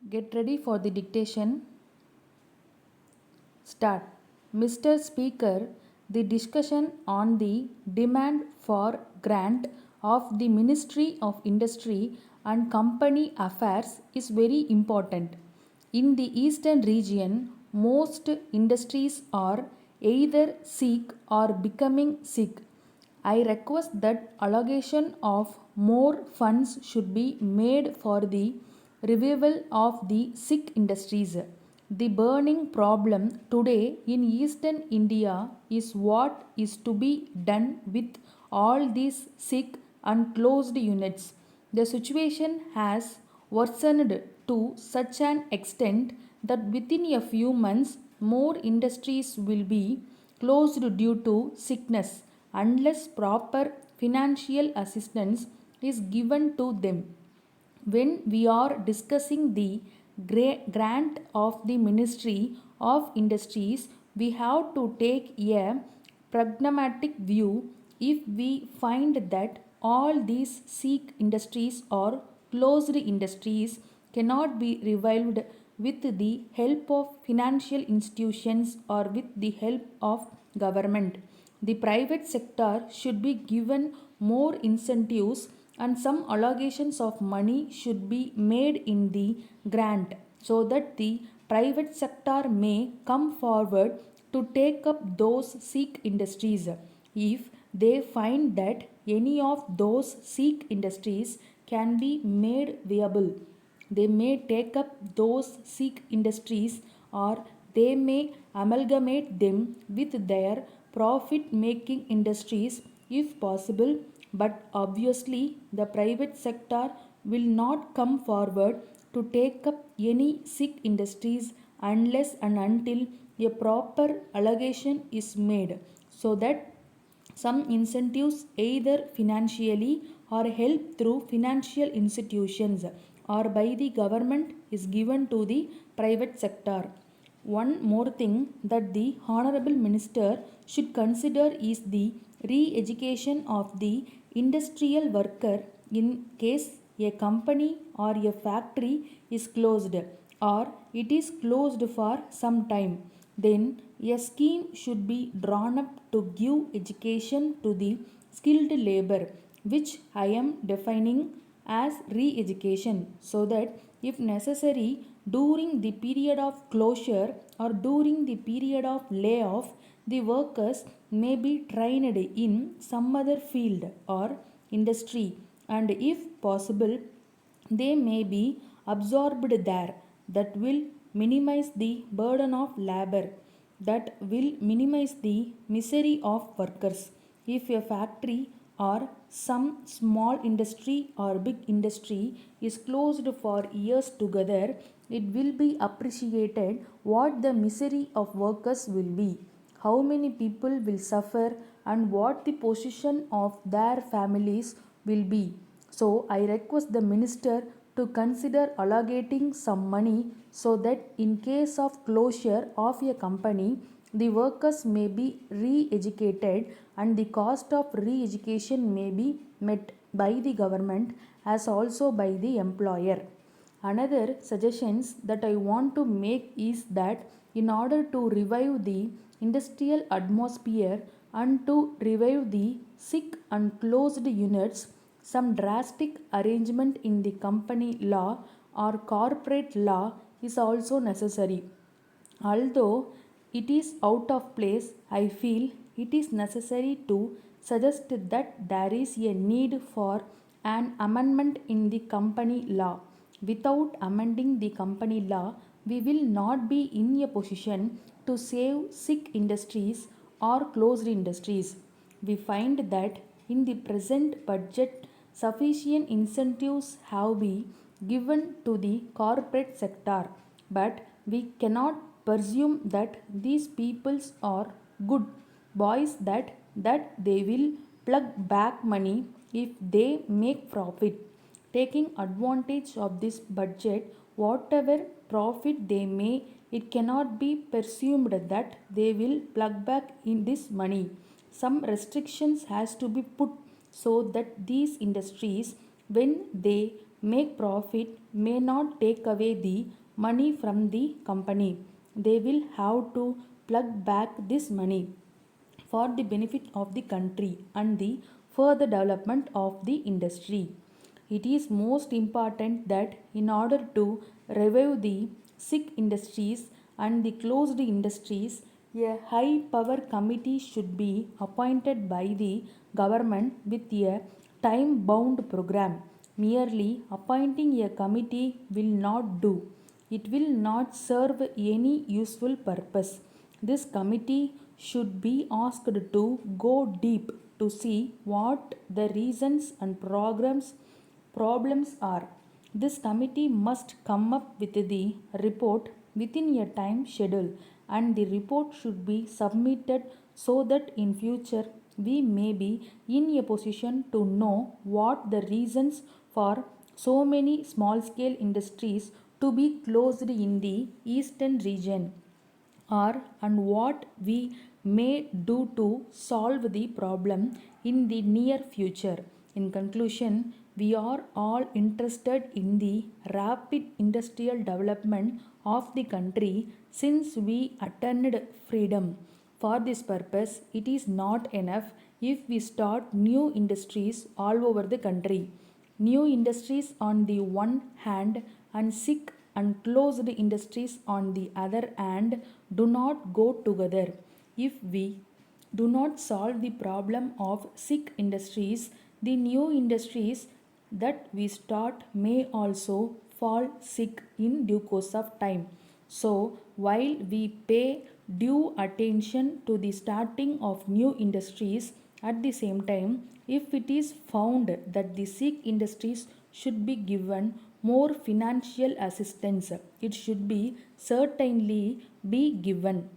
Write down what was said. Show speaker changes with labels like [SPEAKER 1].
[SPEAKER 1] Get ready for the dictation. Start. Mr. Speaker, the discussion on the demand for grant of the Ministry of Industry and Company Affairs is very important. In the eastern region, most industries are either sick or becoming sick. I request that allocation of more funds should be made for the revival of the sick industries. The burning problem today in eastern India is what is to be done with all these sick and closed units. The situation has worsened to such an extent that within a few months more industries will be closed due to sickness unless proper financial assistance is given to them. When we are discussing the grant of the Ministry of Industries, we have to take a pragmatic view. If we find that all these sick industries or closed industries cannot be revived with the help of financial institutions or with the help of government, the private sector should be given more incentives and some allocations of money should be made in the grant so that the private sector may come forward to take up those sick industries. If they find that any of those sick industries can be made viable, they may take up those sick industries or they may amalgamate them with their profit making industries if possible, but obviously the private sector will not come forward to take up any sick industries unless and until a proper allocation is made so that some incentives either financially or help through financial institutions or by the government is given to the private sector. One more thing that the honorable minister should consider is the re-education of the industrial worker in case a company or a factory is closed or it is closed for some time. Then a scheme should be drawn up to give education to the skilled labor, which I am defining as re-education, so that if necessary during the period of closure or during the period of layoff, the workers may be trained in some other field or industry, and if possible they may be absorbed there. That will minimize the burden of labor, that will minimize the misery of workers. If a factory or some small industry or big industry is closed for years together, it will be appreciated what the misery of workers will be, how many people will suffer, and what the position of their families will be. So I request the minister to consider allocating some money so that in case of closure of a company, the workers may be re-educated and the cost of re-education may be met by the government as also by the employer. Another suggestions that I want to make is that in order to revive the industrial atmosphere and to revive the sick and closed units, some drastic arrangement in the company law or corporate law is also necessary. Although it is out of place, I feel it is necessary to suggest that there is a need for an amendment in the company law. Without amending the company law, we will not be in a position to save sick industries or closed industries. We find that in the present budget, sufficient incentives have been given to the corporate sector, but we cannot presume that these peoples are good boys, that they will plug back money if they make profit. Taking advantage of this budget, whatever profit they make, it cannot be presumed that they will plug back in this money. Some restrictions has to be put so that these industries, when they make profit may not take away the money from the company. They will have to plug back this money for the benefit of the country and the further development of the industry. It is most important that in order to revive the sick industries and the closed industries, a high power committee should be appointed by the government with a time bound program. Merely appointing a committee will not do. It will not serve any useful purpose. This committee should be asked to go deep to see what the reasons and problems are. This committee must come up with the report within a time schedule, and the report should be submitted so that in future we may be in a position to know what the reasons for so many small scale industries to be closed in the eastern region are and what we may do to solve the problem in the near future. In conclusion, we are all interested in the rapid industrial development of the country since we attained freedom. For this purpose, it is not enough if we start new industries all over the country. New industries on the one hand and sick and closed industries on the other hand do not go together. If we do not solve the problem of sick industries, the new industries that we start may also fall sick in due course of time. So, while we pay due attention to the starting of new industries, at the same time, if it is found that the sick industries should be given more financial assistance, it should be certainly be given.